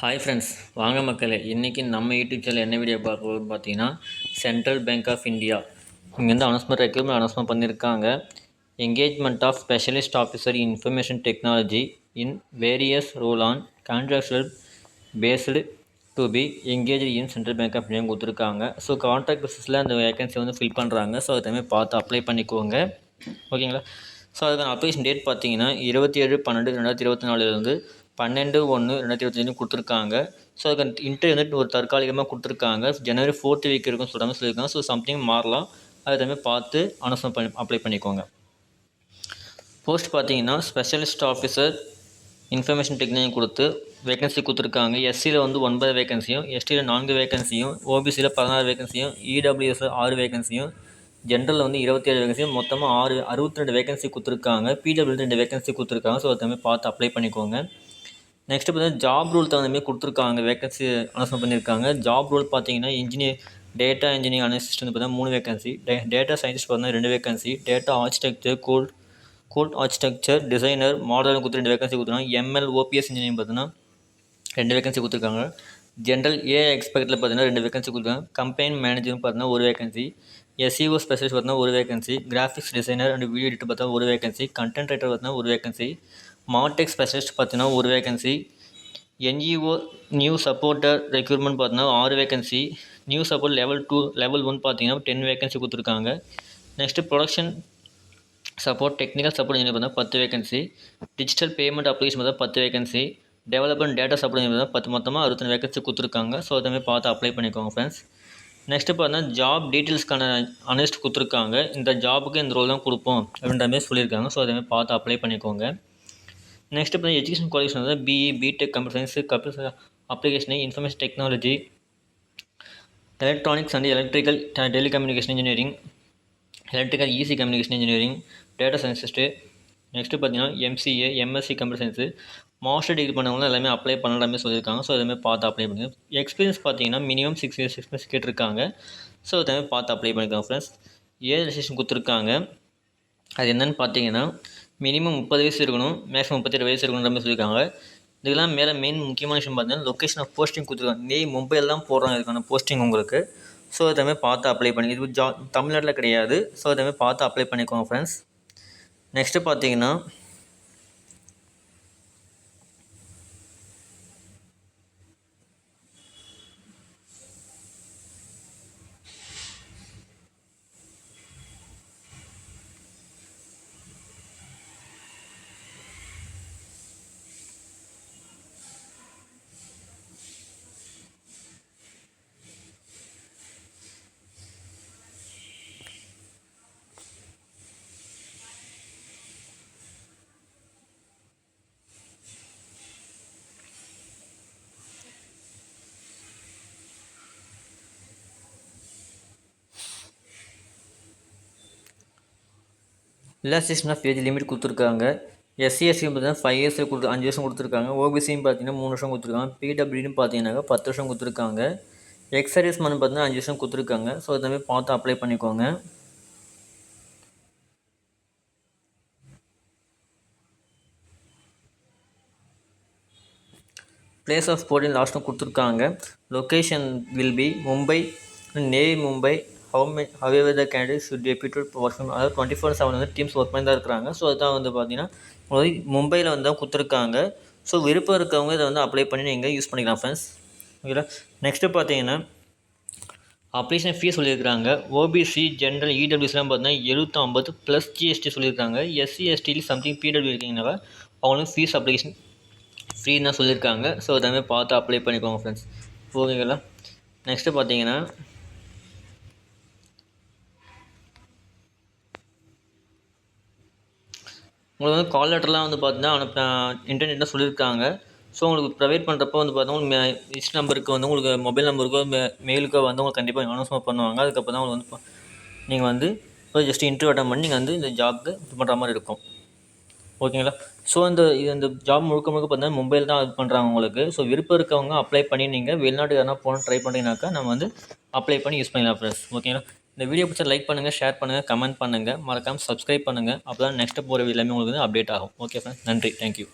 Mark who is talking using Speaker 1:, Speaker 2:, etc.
Speaker 1: Hi friends, வாங்க மக்களே. இன்றைக்கி நம்ம யூடியூப் சேனல் என்ன வீடியோ பார்க்கணும்னு பார்த்தீங்கன்னா, சென்ட்ரல் பேங்க் ஆஃப் இந்தியா இங்கேருந்து அனௌன்ஸ்மெண்ட் பண்ணியிருக்காங்க. Engagement of specialist officer information technology in various role on contractual based to be engage in central bank of India கொடுத்துருக்காங்க. ஸோ கான்ட்ராக்ட் பேசிஸில் அந்த வேகன்சி வந்து fill பண்ணுறாங்க. ஸோ அதை பார்த்து அப்ளை பண்ணிக்கோங்க, ஓகேங்களா. ஸோ அதுக்கான அப்ளிகேஷன் டேட் பார்த்தீங்கன்னா 27/12/2024 12/1/2025 கொடுத்துருக்காங்க. ஸோ அதுக்கு இன்டர்வியூ வந்துட்டு ஒரு தற்காலிகமாக கொடுத்துருக்காங்க. ஜனவரி 4th வீக் இருக்குன்னு சொல்லியிருக்காங்க. ஸோ சம்திங் மாறலாம், அதை பார்த்து அனௌன்ஸ்மெண்ட் அப்ளை பண்ணிக்கோங்க. போஸ்ட் பார்த்தீங்கன்னா ஸ்பெஷலிஸ்ட் ஆஃபீஸர் இன்ஃபர்மேஷன் டெக்னாலஜி கொடுத்து வேகன்சி கொடுத்துருக்காங்க. எஸ்சியில் வந்து 9 வேகன்சியும், எஸ்டியில் 4 வேகன்சியும், ஓபிசியில் 16 வேகன்சியும், இடபிள்யூஎஸில் 6 வேகன்சியும், ஜென்ரலில் வந்து 27 வேகன்சியும், மொத்தமாக 62 வேகன்சி கொடுத்துருக்காங்க. பிடபிள்யூ 2 வேகன்சி கொடுத்துருக்காங்க. ஸோ அதை பார்த்து அப்ளை பண்ணிக்கோங்க. நெக்ஸ்ட்டு பார்த்தீங்கன்னா ஜாப் ரூல் தகுந்தமாரி கொடுத்துருக்காங்க. வேகன்சி அனௌன்ஸ்மெண்ட் பண்ணியிருக்காங்க. ஜாப் ரூல் பார்த்தீங்கன்னா டேட்டா இன்ஜினியரிங் அனலிஸ்ட் வந்து பார்த்தீங்கன்னா 3 வேகன்சி, டேட்டா சயின்டிஸ்ட் பார்த்தீங்கன்னா 2 vacancy, data architecture code architecture designer model கொடுத்து 2 வேகன்சி கொடுத்துருக்காங்க. எம்எல் ஓபிஎஸ் இன்ஜினியரிங் பார்த்தீங்கன்னா 2 வேகன்சி கொடுத்துருக்காங்க. ஜென்ரல் ஏஐ எக்ஸ்பெக்டில் பார்த்தீங்கன்னா 2 வேகன்சி கொடுத்துருக்காங்க. கம்பெனி மேனேஜர்னு பார்த்தீங்கன்னா 1 வேகன்சி, எஸ்இஓ ஸ்பெஷலிஸ்ட் பார்த்தீங்கன்னா 1 vacancy, graphics designer and video editor பார்த்தா 1 வேகன்சி, கண்டென்ட் ரைட்டர் பார்த்தீங்கன்னா 1 வேகன்சி, மார்டெக் ஸ்பெஷலிஸ்ட் பார்த்தீங்கன்னா 1 vacancy, NGO new supporter recruitment பார்த்தீங்கன்னா 6 vacancy, new support level 2 level 1 பார்த்தீங்கன்னா 10 வேகன்சி கொடுத்துருக்காங்க. Next production support technical support engineer பார்த்தா 10 vacancy, digital payment application பார்த்தா 10 vacancy, development data support engineer பார்த்தா 10, மொத்தமாக 62 vacancy கொடுத்துருக்காங்க. ஸோ அதுமாதிரி பார்த்து அப்ளை பண்ணிக்கோங்க ஃப்ரெண்ட்ஸ். நெக்ஸ்ட்டு பார்த்தீங்கன்னா ஜாப் டீட்டெயில்ஸ்க்கான அனலிஸ்ட் கொடுத்துருக்காங்க. இந்த ஜாபுக்கு இந்த ரோல் தான் கொடுப்போம் அப்படின்ற மாதிரி சொல்லியிருக்காங்க. ஸோ அதேமாதிரி பார்த்து அப்ளை பண்ணிக்கோங்க. நெக்ஸ்ட்டு பார்த்தீங்கன்னா எஜுகேஷன் குவாலிஃபிகேஷன் வந்து BE, BTech, computer science, computer application, information technology, electronics and electrical telecommunication engineering, electrical EC communication engineering, data scientist. Next பார்த்தீங்கன்னா MCA, MSc computer science, master degree பண்ணவங்களும் எல்லாமே apply பண்ணலாமே சொல்லியிருக்காங்க. So அதுமாதிரி பார்த்து apply பண்ணுங்கள். Experience பார்த்தீங்கன்னா மினிமம் 6 years எக்ஸ்பீரியன்ஸ் கேட்டிருக்காங்க. ஸோ அதுமாதிரி பார்த்து அப்ளை பண்ணிக்கலாம் ஃப்ரெண்ட்ஸ். ஏஜ் ரெஸ்ட்ரிக்ஷன் கொடுத்துருக்காங்க. அது என்னென்னு பார்த்தீங்கன்னா மினிமம் 30 வயசு இருக்கணும், மேக்ஸிமம் 37 வயசு இருக்கணுன்ற மாதிரி சொல்லியிருக்காங்க. இதெல்லாம் மேலே மெயின் முக்கியமான விஷயம் பார்த்தீங்கன்னா லொக்கேஷன் ஆஃப் போஸ்டிங் கொடுத்துருக்காங்க. மும்பையில் தான் போடுறாங்க இதுக்கான போஸ்டிங் உங்களுக்கு. ஸோ அதுமாதிரி பார்த்து அப்ளை பண்ணி, இது தமிழ்நாட்டில் கிடையாது. ஸோ அதுமாதிரி பார்த்து அப்ளை பண்ணிக்கோங்க ஃப்ரெண்ட்ஸ். நெக்ஸ்ட்டு பார்த்தீங்கன்னா ரிலாக்ஸேஷன் ஆஃப் ஏஜ் லிமிட் கொடுத்துருக்காங்க. எஸ்சிஎஸ்சி பார்த்தீங்கன்னா 5 years 5 வருஷம் கொடுத்துருக்காங்க. ஓபிசியும் பார்த்தீங்கன்னா 3 வருஷம் கொடுத்துருக்காங்க. பிடபிள்யூன்னு பார்த்தீங்கன்னாக்கா 10 வருஷம் கொடுத்துருக்காங்க. எக்ஸ் சர்வீஸ் மேன் பார்த்தீங்கன்னா 5 வருஷம் கொடுத்துருக்காங்க. ஸோ அதுமாதிரி பார்த்து அப்ளை பண்ணிக்கோங்க. பிளேஸ் ஆஃப் போர்டிங் லாஸ்ட்டும் கொடுத்துருக்காங்க. Location will be Mumbai, navy Mumbai. However the candidate should be reputed work from, அதாவது 24/7 வந்து டீம்ஸ் ஒர்க் பண்ணி தான் இருக்கிறாங்க. ஸோ அதுதான் வந்து பார்த்தீங்கன்னா மும்பையில் வந்து தான் கொடுத்துருக்காங்க. ஸோ விருப்பம் இருக்கவங்க இதை வந்து அப்ளை பண்ணி நீங்கள் யூஸ் பண்ணிக்கலாம் ஃப்ரெண்ட்ஸ், ஓகேங்களா. நெக்ஸ்ட்டு பார்த்தீங்கன்னா அப்ளிகேஷன் ஃபீஸ் சொல்லியிருக்காங்க. ஓபிசி, ஜென்ரல், இடபிள்யூஸ்லாம் பார்த்தீங்கன்னா 750 + ஜிஎஸ்டி சொல்லியிருக்காங்க. எஸ்சி எஸ்டியில் சம்திங் பிடபிள்யூ இருக்கீங்கன்னாக்கா அவங்களுக்கு ஃபீஸ் அப்ளிகேஷன் ஃப்ரீன்னு தான் சொல்லியிருக்காங்க. ஸோ எல்லாமே பார்த்து அப்ளை பண்ணிக்கோங்க ஃப்ரெண்ட்ஸ், ஓகேங்களா. நெக்ஸ்ட்டு பார்த்தீங்கன்னா உங்களுக்கு வந்து கால் லெட்டர்லாம் வந்து பார்த்தீங்கன்னா இன்டர்நெட்டில் சொல்லியிருக்காங்க. ஸோ உங்களுக்கு ப்ரொவைட் பண்ணுறப்போ வந்து பார்த்தீங்கன்னா லிஸ்ட் நம்பருக்கு வந்து உங்களுக்கு மொபைல் நம்பருக்கோ மெயிலுக்கோ வந்து உங்களுக்கு கண்டிப்பாக அனௌன்ஸ்மெண்ட் பண்ணுவாங்க. அதுக்கப்புறம் தான் உங்களுக்கு வந்து நீங்கள் வந்து ஜஸ்ட் இன்டர்வியூ அட்டன் பண்ணி நீங்கள் வந்து இந்த ஜாப்க்கு இது பண்ணுற மாதிரி இருக்கும், ஓகேங்களா. ஸோ இந்த ஜாப் முழுக்க பார்த்தீங்கன்னா மும்பையில் தான் இது பண்ணுறாங்க உங்களுக்கு. ஸோ விருப்பம் இருக்கவங்க அப்ளை பண்ணி நீங்கள் வெளிநாட்டு எதனா போகணும் ட்ரை பண்ணிங்கனாக்கா நம்ம வந்து அப்ளை பண்ணி யூஸ் பண்ணிக்கலாம் ஃப்ரெண்ட்ஸ், ஓகேங்களா. இந்த வீடியோ பிடிச்சா லைக் பண்ணுங்கள், ஷேர் பண்ணுங்கள், கமெண்ட் பண்ணுங்கள், மறக்காமல் சப்ஸ்கிரைப் பண்ணுங்கள். அப்போ தான் நெக்ஸ்ட்டு போகிற எல்லாமே உங்களுக்கு வந்து அப்டேட் ஆகும். ஓகே ஃப்ரெண்ட்ஸ், நன்றி, தேங்க்யூ.